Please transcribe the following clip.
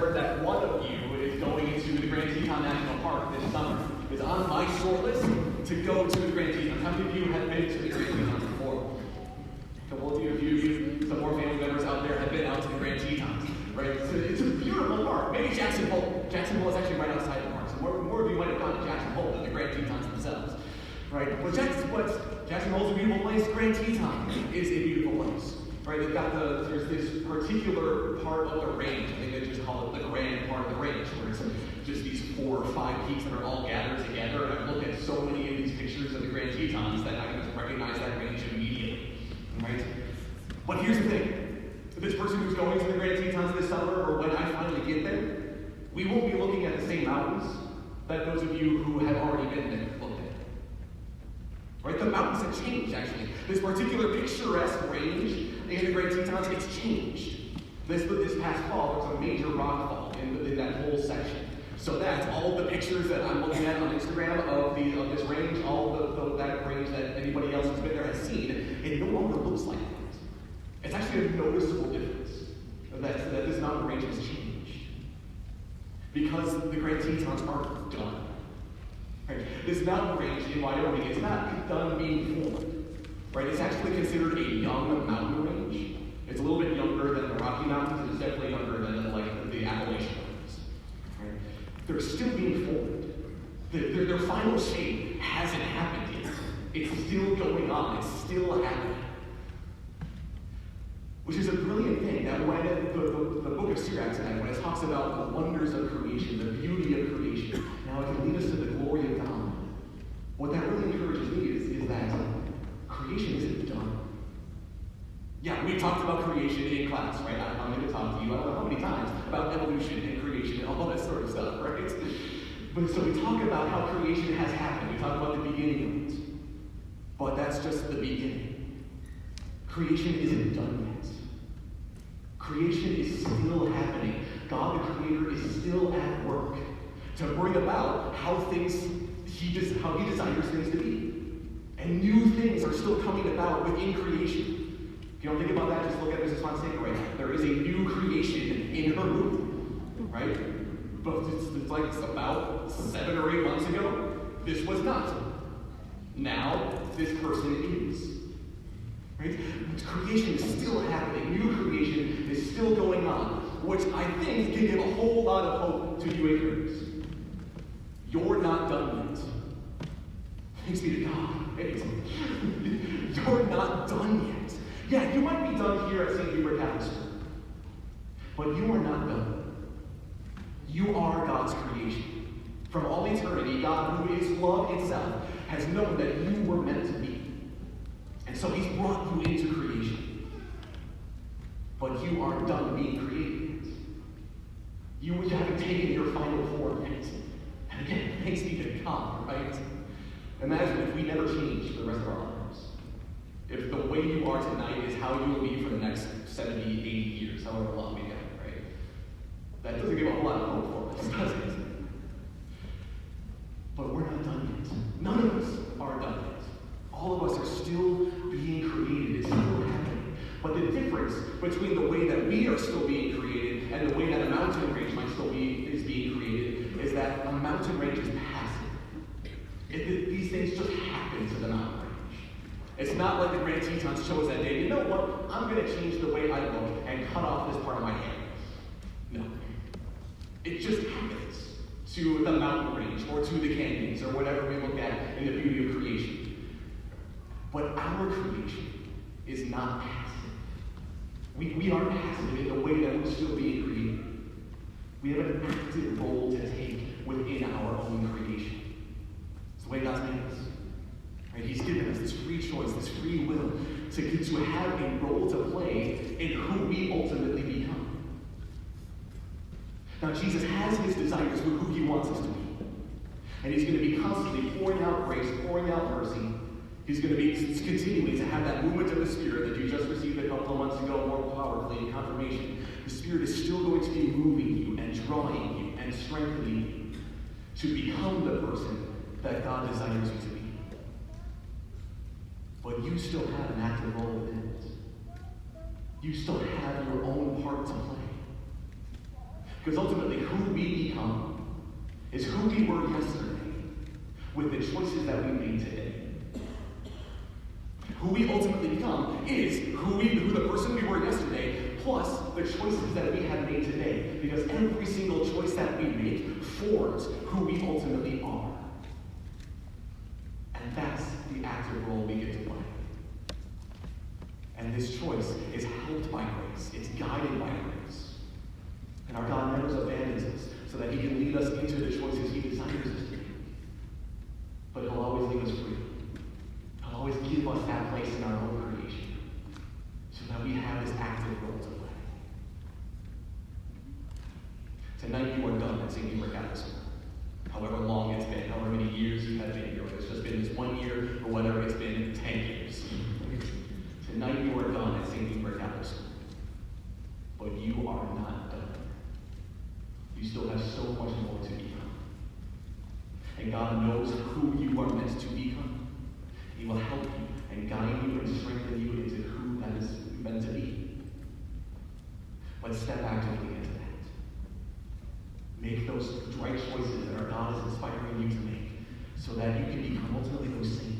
heard that one of you is going into the Grand Teton National Park this summer. Is on my short list to go to the Grand Tetons. How many of you have been to the Grand Tetons before? A couple of you, some more family members out there have been out to the Grand Tetons, right? So it's a beautiful park. Maybe Jackson Hole. Jackson Hole is actually right outside the park. So more of you might have gone to Jackson Hole than the Grand Tetons themselves, right? But Jackson Hole is a beautiful place. Grand Teton is a beautiful place, right? They've got there's this particular part of the range. I think they just call it the grand part of the range, where it's just these 4 or 5 peaks that are all gathered together. And I've looked at so many of these pictures of the Grand Tetons that I can recognize that range immediately, right? But here's the thing. This person who's going to the Grand Tetons this summer, or when I finally get there, we won't be looking at the same mountains that those of you who have already been there looked at. Right? The mountains have changed, actually. This particular picturesque range in the Grand Tetons, it's changed. This past fall, there was a major rock fall in that whole section. So that's all the pictures that I'm looking at on Instagram of this range, all of that range that anybody else who's been there has seen. It no longer looks like that. It's actually a noticeable difference that this mountain range has changed. Because the Grand Tetons aren't done. Right? This mountain range in Wyoming is not done being formed. Right? It's actually considered a young mountain range. It's a little bit younger than the Rocky Mountains, and it's definitely younger than the Appalachian Mountains. Right? They're still being formed. Their final shape hasn't happened yet. It's still going on. It's still happening. Which is a brilliant thing, that when the book of Sirach tonight, when it talks about the wonders of creation, the beauty of creation, now it can lead us to the glory of God. What that really encourages me is that creation isn't done. Yeah, we talked about creation in class, right? I'm going to talk to you, I don't know how many times, about evolution and creation and all that sort of stuff, right? But so we talk about how creation has happened. We talk about the beginning of it. But that's just the beginning. Creation isn't done yet. Creation is still happening. God, the Creator, is still at work to bring about how He desires things to be. And new things are still coming about within creation. If you don't think about that, just look at Mrs. Fonseca. There is a new creation in her womb, right? But it's about 7 or 8 months ago, this was not. Now, this person is. Right? Creation is still happening. New creation is still going on, which I think can give a whole lot of hope to you ignorants. You're not done yet. Thanks be to God. You're not done yet. Yeah, you might be done here at St Hubert Catholic Church, but you are not done. You are God's creation. From all eternity, God, who is love itself, has known that you were meant to be. And so He's brought you into creation. But you aren't done being created yet. You haven't taken your final form yet. And again, thanks be to God, right? Imagine if we never changed for the rest of our lives. If the way you are tonight is how you will be for the next 70, 80 years, however long we get, right? That doesn't give a whole lot of hope for us, does it? But we're not done yet. None of us are done yet. All of us are still being created. It's still happening. But the difference between the way that we are still being created and the way that a mountain range might still is being created is that a mountain range is passive. These things just happen to the mountain range. It's not like the Grand Tetons chose that day. You know what? I'm going to change the way I look and cut off this part of my hair. No. It just happens to the mountain range or to the canyons or whatever we look at in the beauty of creation. But our creation is not passive. We aren't passive in the way that we're still being created. We have an active role to take within our own creation. It's the way God's made us. Right? He's given us this free choice, this free will to have a role to play in who we ultimately become. Now, Jesus has His desires for who He wants us to be. And He's going to be constantly pouring out grace, pouring out mercy. He's going to be continuing to have that movement of the Spirit that you just received a couple of months ago more powerfully in confirmation. The Spirit is still going to be moving you and drawing you and strengthening you to become the person that God desires you to be. But you still have an active role in it. You still have your own part to play. Because ultimately, who we become is who we were yesterday with the choices that we made today. Who we ultimately become is who the person we were yesterday, plus the choices that we have made today. Because every single choice that we make forms who we ultimately are. And that's the active role we get to play. And this choice is helped by grace. It's guided by grace. And our God never abandons us so that he can lead us into the choices he desires us to make. But he'll always leave us free. He'll always give us that place in our own creation so that we have this active role to play. Tonight you are done at St Hubert Catholic Church. However long it's been, however many years you have been here, whether it's just been this 1 year or whether it's been 10 years. Tonight you are done at St Hubert Catholic Church. But you are not done. You still have so much more to become. And God knows who you are meant to become. He will help you and guide you and strengthen you into who that is meant to be. But step actively into that. Make those right choices that our God is inspiring you to make so that you can become ultimately those saints